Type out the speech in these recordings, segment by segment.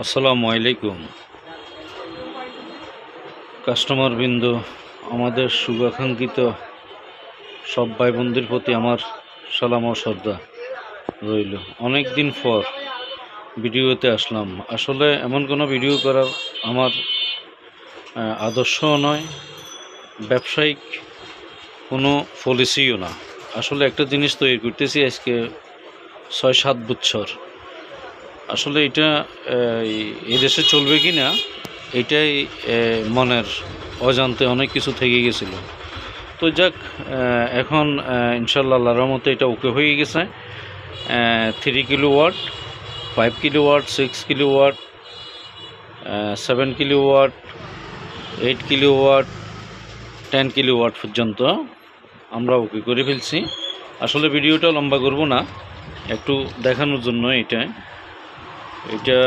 আসসালামু আলাইকুম কাস্টমার বিন্দু, আমাদের শুভাকাঙ্ক্ষিত সব ভাই বোনদের প্রতি আমার সালাম ও শ্রদ্ধা রইল। অনেক দিন পর ভিডিওতে আসলাম। আসলে এমন কোনো ভিডিও করার আমার আদর্শও নয়, ব্যবসায়িক কোনো পলিসিও না। আসলে একটা জিনিস তৈরি করতেছি আজকে ৬-৭ বছর। আসলে এটা এই দেশে চলবে কি না এটাই মনের অজান্তে অনেক কিছু থেকে গেছিলো। তো যাক, এখন ইনশাল্লাহ আল্লাহর রহমতে এটা ওকে হয়ে গেছে। 3 kilowatt, 5 kilowatt, 6 kilowatt, 7 kilowatt, 8 kilowatt, 10 kilowatt পর্যন্ত আমরা ওকে করে ফেলছি। আসলে ভিডিওটা লম্বা করব না, একটু দেখানোর জন্য এটা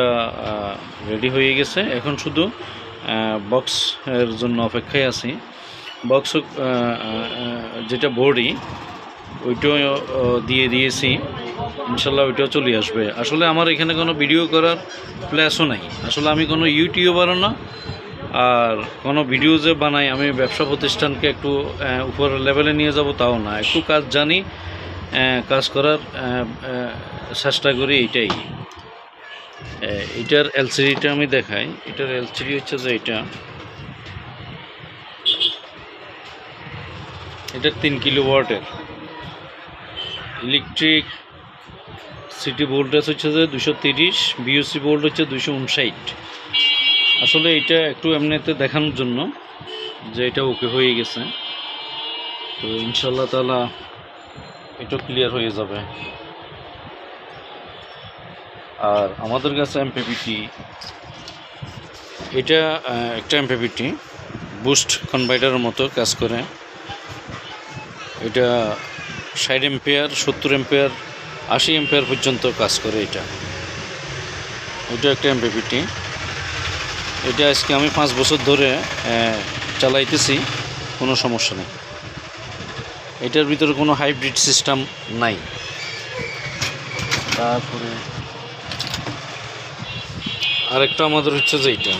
রেডি হয়ে গেছে। এখন শুধু বক্সের জন্য অপেক্ষায় আছি। বক্স যেটা বডি ওইটাও দিয়ে দিয়েছি, ইনশাল্লাহ ওইটাও চলে আসবে। আসলে আমার এখানে কোনো ভিডিও করার প্ল্যাসও নাই। আসলে আমি কোনো ইউটিউবারও না, আর কোনো ভিডিও যে বানাই আমি ব্যবসা প্রতিষ্ঠানকে একটু উপর লেভেলে নিয়ে যাব তাও না। একটু কাজ জানি, কাজ করার চেষ্টা করি, এইটাই। এটার এলসিডিটা আমি দেখাই। এটার এলসিডি হচ্ছে যে এটা 3 কিলোওয়াটের ইলেকট্রিক সিটি ভোল্টেজ হচ্ছে যে 230, বিওসি ভোল্ট হচ্ছে 259। আসলে এটা একটু এমনিতে দেখানোর জন্য যে এটা ওকে হয়ে গেছে। তো ইনশাল্লাহ তাআলা এটা ক্লিয়ার হয়ে যাবে। আর আমাদের কাছে এমপিপিটি, এটা একটা এমপিপিটি বুস্ট কনভার্টারের মতো কাজ করে। এটা 60 এম্পিয়ার, 70 এম্পিয়ার, 80 এম্পিয়ার পর্যন্ত কাজ করে। এটা একটা এমপিপিটি। এটা আজকে আমি 5 বছর ধরে চালাইতেছি, কোনো সমস্যা নেই। এটার ভিতরে কোনো হাইব্রিড সিস্টেম নাই। তারপরে আরেকটা আমাদের হচ্ছে যে এটা।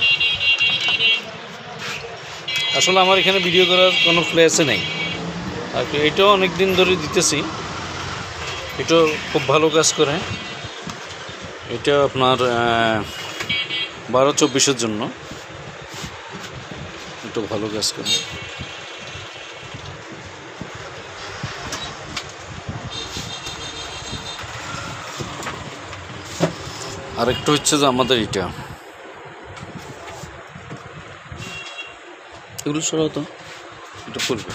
আসলে আমার এখানে ভিডিও করার কোনো প্লেসে নেই। আর এটাও অনেক দিন ধরে দিতেছি, এটাও খুব ভালো কাজ করে। এটা আপনার 12-24-এর জন্য এটা ভালো কাজ করে। আরেকটা হচ্ছে যে আমাদের এগুলো সরাও তো, এটা পড়বে।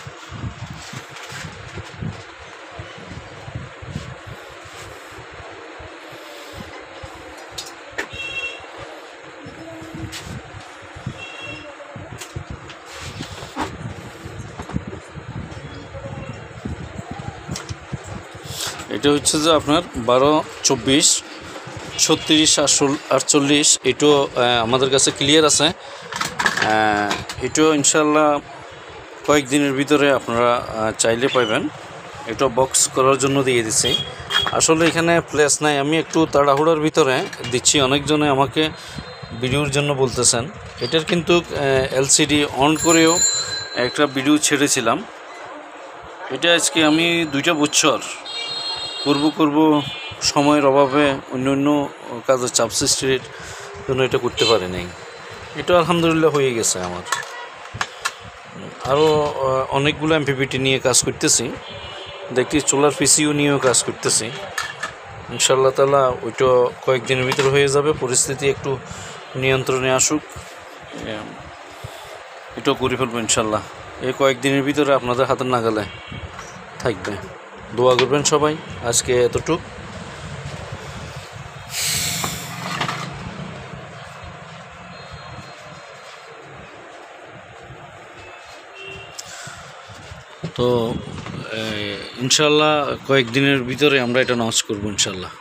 এটা হচ্ছে যে আপনার 12-24, 36, 48, এটাও আমাদের কাছে ক্লিয়ার আছে। এটাও ইনশাল্লাহ কয়েকদিনের ভিতরে আপনারা চাইলে পাইবেন। এটা বক্স করার জন্য দিয়ে দিচ্ছি। আসলে এখানে প্লেস নাই, আমি একটু তাড়াহুড়ার ভিতরে দিচ্ছি। অনেকজনে আমাকে ভিডিওর জন্য বলতেছেন। এটার কিন্তু এলসিডি অন করেও একটা ভিডিও ছেড়েছিলাম। এটা আজকে আমি 2 বছর করব সময়ের অভাবে অন্য কাজের চাপ সৃষ্টির জন্য এটা করতে পারি নাই। এটা আলহামদুলিল্লাহ হয়ে গেছে আমার। আরও অনেকগুলো এমপিপিটি নিয়ে কাজ করতেছি, দেখি সোলার পিসিও নিয়েও কাজ করতেছি। ইনশাআল্লাহ তাআলা ওইটা কয়েকদিনের ভিতরে হয়ে যাবে। পরিস্থিতি একটু নিয়ন্ত্রণে আসুক, এটাও করে ফেলবো ইনশাআল্লাহ। এই কয়েকদিনের ভিতরে আপনাদের হাতের নাগালে থাকবে। দোয়া করবেন সবাই। আজকে এতটুক। তো ইনশাল্লাহ কয়েকদিনের ভিতরে আমরা এটা লঞ্চ করব ইনশাল্লাহ।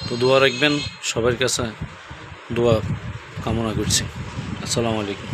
তো দোয়া রাখবেন, সবার কাছে দোয়া কামনা করছি। আসসালামু আলাইকুম।